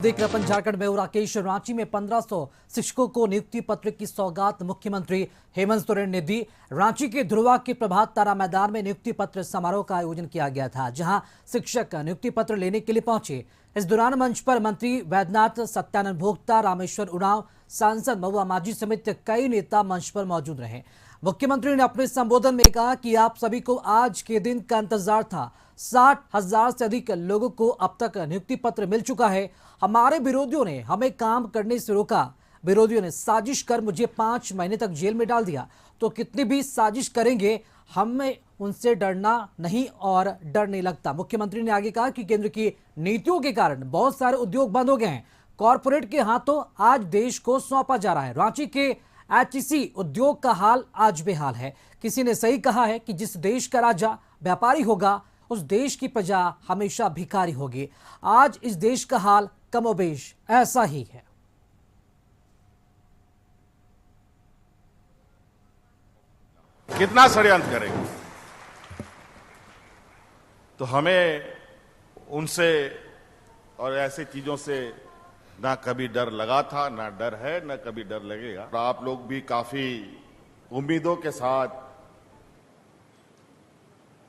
देख रहे अपन झारखंड में राकेश। रांची में 1500 शिक्षकों को नियुक्ति पत्र की सौगात मुख्यमंत्री हेमंत सोरेन ने दी। रांची के ध्रुवा के प्रभात तारा मैदान में नियुक्ति पत्र समारोह का आयोजन किया गया था, जहां शिक्षक नियुक्ति पत्र लेने के लिए पहुंचे। इस दौरान मंच पर मंत्री वैद्यनाथ, सत्यानंद भोक्ता, रामेश्वर उरांव, सांसद महुआ माझी समेत कई नेता मंच पर मौजूद रहे। मुख्यमंत्री ने अपने संबोधन में कहा कि आप सभी को आज के दिन का इंतजार था। 60,000 से अधिक लोगों को अब तक नियुक्ति पत्र मिल चुका है। हमारे विरोधियों ने हमें काम करने से रोका। विरोधियों ने साजिश कर मुझे 5 महीने तक जेल में डाल दिया। तो कितनी भी साजिश करेंगे, हमें उनसे डरना नहीं और डर नहीं लगता। मुख्यमंत्री ने आगे कहा कि केंद्र की नीतियों के कारण बहुत सारे उद्योग बंद हो गए हैं। कॉरपोरेट के हाथों आज देश को सौंपा जा रहा है। रांची के एचईसी उद्योग का हाल आज बेहाल है। किसी ने सही कहा है कि जिस देश का राजा व्यापारी होगा, उस देश की प्रजा हमेशा भिखारी होगी। आज इस देश का हाल कमोबेश ऐसा ही है। कितना षड्यंत्र करेंगे, तो हमें उनसे और ऐसी चीजों से ना कभी डर लगा था, ना डर है, ना कभी डर लगेगा। और आप लोग भी काफी उम्मीदों के साथ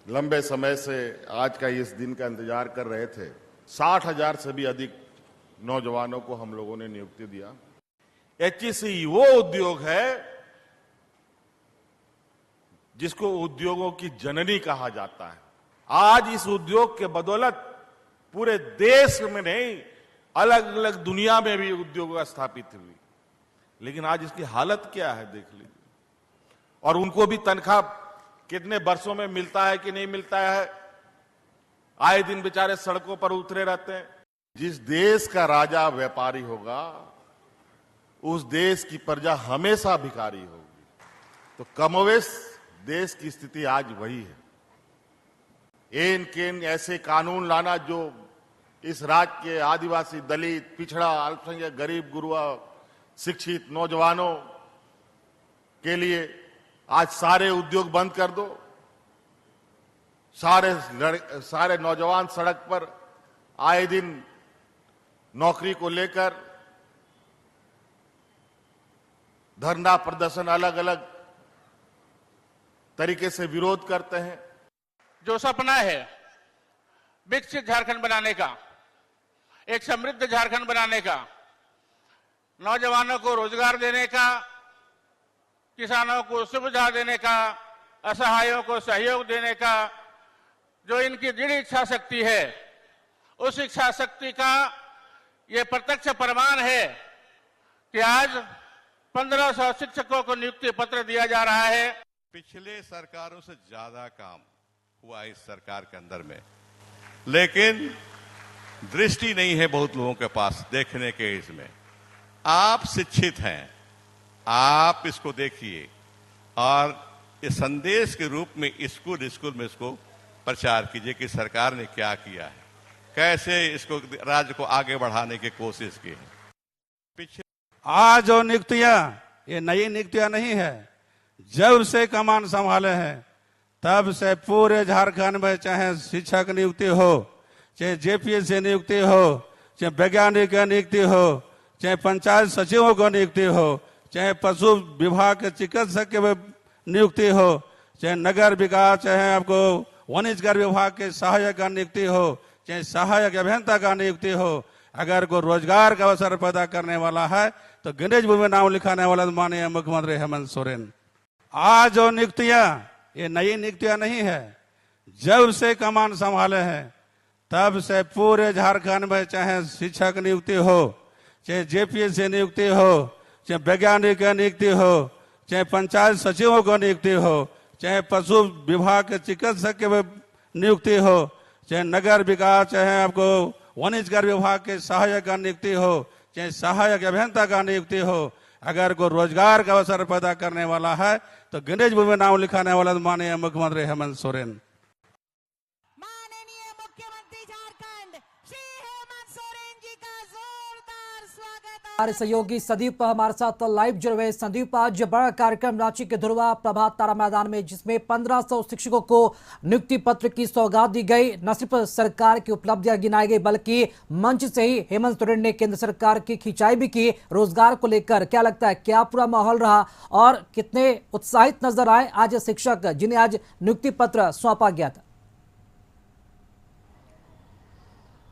लंबे समय से आज का इस दिन का इंतजार कर रहे थे। 60,000 से भी अधिक नौजवानों को हम लोगों ने नियुक्ति दिया। एचईसी वो उद्योग है जिसको उद्योगों की जननी कहा जाता है। आज इस उद्योग के बदौलत पूरे देश में नहीं, अलग अलग दुनिया में भी उद्योग स्थापित हुई। लेकिन आज इसकी हालत क्या है देख लीजिए। और उनको भी तनख्वाह कितने वर्षों में मिलता है कि नहीं मिलता है, आए दिन बेचारे सड़कों पर उतरे रहते हैं। जिस देश का राजा व्यापारी होगा, उस देश की प्रजा हमेशा भिखारी होगी। तो कमोवेश देश की स्थिति आज वही है। एन केन ऐसे कानून लाना जो इस राज्य के आदिवासी, दलित, पिछड़ा, अल्पसंख्यक, गरीब, गुरुआ, शिक्षित नौजवानों के लिए आज सारे उद्योग बंद कर दो। सारे नौजवान सड़क पर आए दिन नौकरी को लेकर धरना प्रदर्शन, अलग अलग तरीके से विरोध करते हैं। जो सपना है विकसित झारखंड बनाने का, एक समृद्ध झारखंड बनाने का, नौजवानों को रोजगार देने का, किसानों को सुविधा देने का, असहायों को सहयोग देने का, जो इनकी दृढ़ इच्छा शक्ति है, उस इच्छा शक्ति का ये प्रत्यक्ष प्रमाण है कि आज 1500 शिक्षकों को नियुक्ति पत्र दिया जा रहा है। पिछले सरकारों से ज्यादा काम हुआ इस सरकार के अंदर में, लेकिन दृष्टि नहीं है बहुत लोगों के पास देखने के। इसमें आप शिक्षित हैं, आप इसको देखिए और इस संदेश के रूप में स्कूल स्कूल में इसको प्रचार कीजिए कि सरकार ने क्या किया है, कैसे इसको राज्य को आगे बढ़ाने की कोशिश की है। पीछे आज जो नियुक्तियां, ये नई नियुक्तियां नहीं है। जब से कमान संभाले हैं तब से पूरे झारखंड में चाहे शिक्षक नियुक्ति हो, चाहे जेपीएससी नियुक्ति हो, चाहे वैज्ञानिक की नियुक्ति हो, चाहे पंचायत सचिवों को नियुक्ति हो, चाहे पशु विभाग के चिकित्सक की नियुक्ति हो, चाहे नगर विकास, चाहे आपको वाणिज्य विभाग के सहायक का नियुक्ति हो, चाहे सहायक अभियंता का नियुक्ति हो, अगर कोई रोजगार का अवसर पैदा करने वाला है तो गिनेज बुक में नाम लिखाने वाला माननीय मुख्यमंत्री हेमंत सोरेन। आज जो नियुक्तियां, ये नई नियुक्तियां नहीं है। जब से कमान संभाले हैं तब से पूरे झारखंड में चाहे शिक्षक नियुक्ति हो, चाहे जेपीएससी नियुक्ति हो, चाहे वैज्ञानिक की नियुक्ति हो, चाहे पंचायत सचिवों को नियुक्ति हो, चाहे पशु विभाग के चिकित्सक की नियुक्ति हो, चाहे नगर विकास, चाहे आपको वाणिज्य विभाग के सहायक का नियुक्ति हो, चाहे सहायक अभियंता का नियुक्ति हो, अगर कोई रोजगार का अवसर पैदा करने वाला है तो गिनेज बुक में नाम लिखाने वाला माननीय मुख्यमंत्री हेमंत सोरेन। माननीय मुख्यमंत्री झारखंड श्री हेमंत सोरेन जी का जोरदार स्वागत हमारे सहयोगी संदीप हमारे साथ लाइव जुड़े हुए। संदीप, आज बड़ा कार्यक्रम रांची के ध्रुवा प्रभात तारा मैदान में, जिसमें 1500 शिक्षकों को नियुक्ति पत्र की सौगात दी गई। न सिर्फ सरकार की उपलब्धियां गिनाई गई, बल्कि मंच से ही हेमंत सोरेन ने केंद्र सरकार की खिंचाई भी की रोजगार को लेकर। क्या लगता है, क्या पूरा माहौल रहा और कितने उत्साहित नजर आए आज शिक्षक जिन्हें आज नियुक्ति पत्र सौंपा गया था?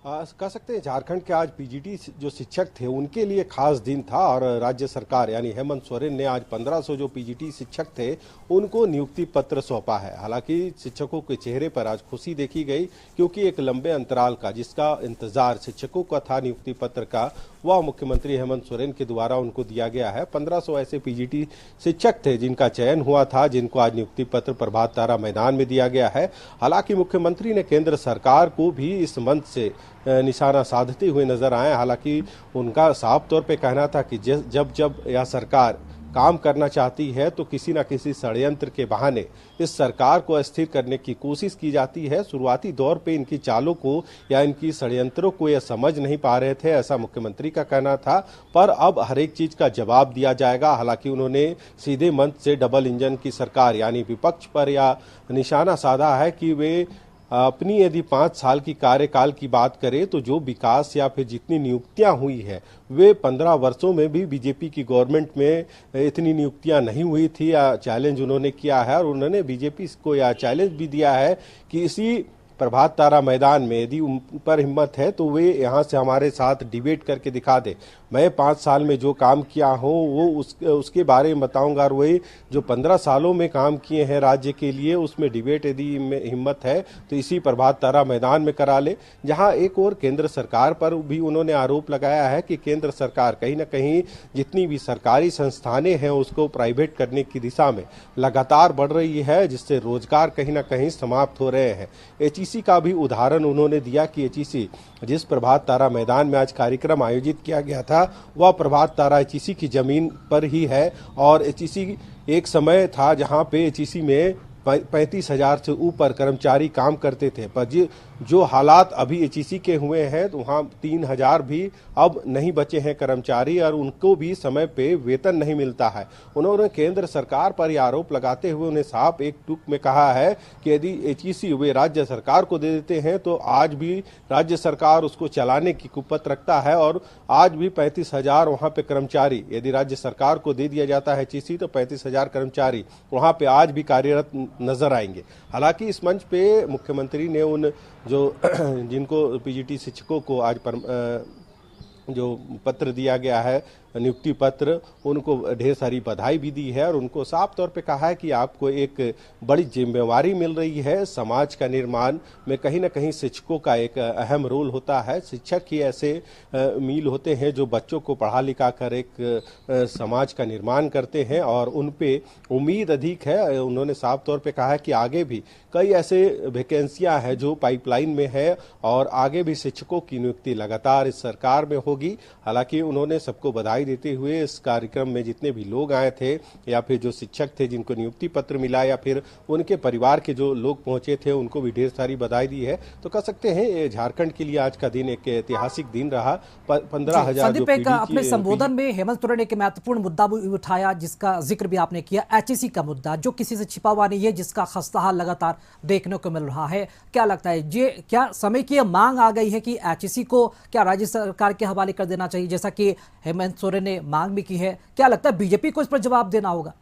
कह सकते हैं झारखंड के आज पीजीटी जो शिक्षक थे उनके लिए खास दिन था और राज्य सरकार यानी हेमंत सोरेन ने आज 1500 जो पीजीटी शिक्षक थे उनको नियुक्ति पत्र सौंपा है। हालांकि शिक्षकों के चेहरे पर आज खुशी देखी गई, क्योंकि एक लंबे अंतराल का जिसका इंतजार शिक्षकों का था नियुक्ति पत्र का, वह मुख्यमंत्री हेमंत सोरेन के द्वारा उनको दिया गया है। 1500 ऐसे पीजीटी शिक्षक थे जिनका चयन हुआ था, जिनको आज नियुक्ति पत्र प्रभात तारा मैदान में दिया गया है। हालांकि मुख्यमंत्री ने केंद्र सरकार को भी इस मंच से निशाना साधते हुए नजर आए। हालांकि उनका साफ तौर पे कहना था कि जब यह सरकार काम करना चाहती है तो किसी न किसी षड्यंत्र के बहाने इस सरकार को अस्थिर करने की कोशिश की जाती है। शुरुआती दौर पे इनकी चालों को या इनकी षड्यंत्रों को यह समझ नहीं पा रहे थे, ऐसा मुख्यमंत्री का कहना था। पर अब हर एक चीज का जवाब दिया जाएगा। हालांकि उन्होंने सीधे मंच से डबल इंजन की सरकार यानी विपक्ष पर या निशाना साधा है कि वे अपनी यदि 5 साल की कार्यकाल की बात करें तो जो विकास या फिर जितनी नियुक्तियां हुई है वे 15 वर्षों में भी बीजेपी की गवर्नमेंट में इतनी नियुक्तियां नहीं हुई थी। या चैलेंज उन्होंने किया है और उन्होंने बीजेपी को यह चैलेंज भी दिया है कि इसी प्रभात तारा मैदान में यदि उन पर हिम्मत है तो वे यहाँ से हमारे साथ डिबेट करके दिखा दे। मैं 5 साल में जो काम किया हूँ वो उसके बारे में बताऊंगा और वही जो 15 सालों में काम किए हैं राज्य के लिए उसमें डिबेट यदि हिम्मत है तो इसी प्रभात तारा मैदान में करा ले। जहाँ एक और केंद्र सरकार पर भी उन्होंने आरोप लगाया है कि केंद्र सरकार कहीं ना कहीं जितनी भी सरकारी संस्थानें हैं उसको प्राइवेट करने की दिशा में लगातार बढ़ रही है, जिससे रोजगार कहीं ना कहीं समाप्त हो रहे हैं। एचईसी का भी उदाहरण उन्होंने दिया कि एचईसी जिस प्रभात तारा मैदान में आज कार्यक्रम आयोजित किया गया था वह प्रभात तारा एचईसी की जमीन पर ही है। और एचईसी एक समय था जहां पे एचईसी में 35,000 से ऊपर कर्मचारी काम करते थे, पर जो हालात अभी एचईसी के हुए हैं तो वहाँ 3,000 भी अब नहीं बचे हैं कर्मचारी और उनको भी समय पे वेतन नहीं मिलता है। उन्होंने केंद्र सरकार पर यह आरोप लगाते हुए उन्हें साफ एक टूक में कहा है कि यदि एचईसी वे राज्य सरकार को दे देते हैं तो आज भी राज्य सरकार उसको चलाने की कुपत रखता है और आज भी 35,000 वहाँ पे कर्मचारी यदि राज्य सरकार को दे दिया जाता है एचईसी तो 35,000 कर्मचारी वहाँ पे आज भी कार्यरत नजर आएंगे। हालांकि इस मंच पे मुख्यमंत्री ने उन जो जिनको पीजीटी शिक्षकों को आज जो पत्र दिया गया है नियुक्ति पत्र, उनको ढेर सारी बधाई भी दी है और उनको साफ तौर पे कहा है कि आपको एक बड़ी जिम्मेवारी मिल रही है। समाज का निर्माण में कहीं ना कहीं शिक्षकों का एक अहम रोल होता है। शिक्षक ही ऐसे मील होते हैं जो बच्चों को पढ़ा लिखा कर एक समाज का निर्माण करते हैं और उन पे उम्मीद अधिक है। उन्होंने साफ तौर पे कहा है कि आगे भी कई ऐसे वैकेंसियां हैं जो पाइपलाइन में है और आगे भी शिक्षकों की नियुक्ति लगातार इस सरकार में होगी। हालांकि उन्होंने सबको बधाई देते हुए इस कार्यक्रम में जितने भी लोग आए थे या फिर जो शिक्षक थे जिनको नियुक्ति पत्र मिला या फिर उनके परिवार के जो लोग पहुंचे थे उनको भी ढेर सारी बधाई दी है। तो कह सकते हैं झारखंड के लिए आज का दिन एक ऐतिहासिक दिन रहा। 15,000 अपने संबोधन में हेमंत सोरेन ने एक महत्वपूर्ण मुद्दा भी उठाया जिसका जिक्र भी आपने किया, एचईसी का मुद्दा जो किसी से छिपा हुआ नहीं है, जिसका खस्ताहाल लगातार देखने को मिल रहा है। क्या लगता है ये क्या समय की मांग आ गई है कि एचईसी को क्या राज्य सरकार के हवाले कर देना चाहिए, जैसा कि हेमंत सोरेन ने मांग भी की है? क्या लगता है बीजेपी को इस पर जवाब देना होगा?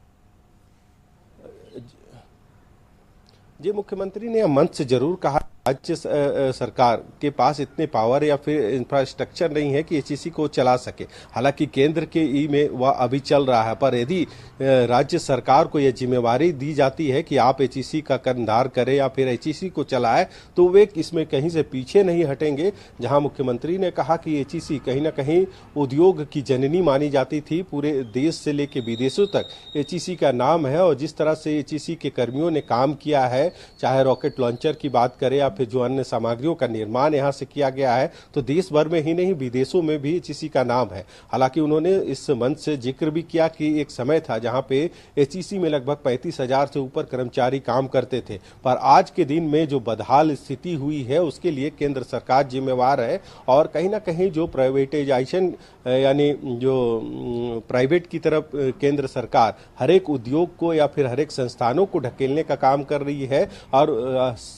जी, मुख्यमंत्री ने मंच से जरूर कहा राज्य सरकार के पास इतने पावर या फिर इंफ्रास्ट्रक्चर नहीं है कि एचईसी को चला सके। हालांकि केंद्र के ई में वह अभी चल रहा है, पर यदि राज्य सरकार को यह जिम्मेवारी दी जाती है कि आप एचईसी का कर्णधार करें या फिर एचईसी को चलाएं तो वे इसमें कहीं से पीछे नहीं हटेंगे। जहां मुख्यमंत्री ने कहा कि एचईसी कहीं ना कहीं उद्योग की जननी मानी जाती थी, पूरे देश से लेकर विदेशों तक एचईसी का नाम है और जिस तरह से एचईसी के कर्मियों ने काम किया है, चाहे रॉकेट लॉन्चर की बात करें या या फिर जो अन्य सामग्रियों का निर्माण यहाँ से किया गया है तो देश भर में ही नहीं विदेशों में भी एचईसी का नाम है। हालांकि उन्होंने इस मंच से जिक्र भी किया कि एक समय था जहां पे एचईसी में लगभग 35,000 से ऊपर कर्मचारी काम करते थे, पर आज के दिन में जो बदहाल स्थिति हुई है उसके लिए केंद्र सरकार जिम्मेवार है और कहीं ना कहीं जो प्राइवेटाइजेशन यानी जो प्राइवेट की तरफ केंद्र सरकार हर एक उद्योग को या फिर हर एक संस्थानों को ढकेलने का काम कर रही है। और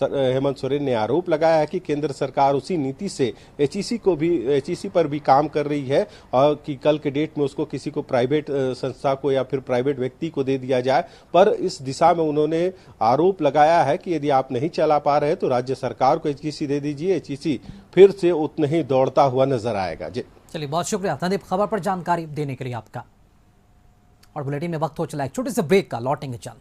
हेमंत सोरेन ने आरोप लगाया है कि केंद्र सरकार उसी नीति से एचईसी पर भी काम कर रही है और कि कल के डेट में उसको किसी को प्राइवेट संस्था को या फिर प्राइवेट व्यक्ति को दे दिया जाए। पर इस दिशा में उन्होंने आरोप लगाया है कि यदि आप नहीं चला पा रहे तो राज्य सरकार को एचईसी दे दीजिए, एचईसी फिर से उतना ही दौड़ता हुआ नजर आएगा। जी चलिए, बहुत शुक्रिया संदीप खबर पर जानकारी देने के लिए आपका। और बुलेटिन में वक्त हो चला एक छोटे से ब्रेक का, लौटेंगे चल।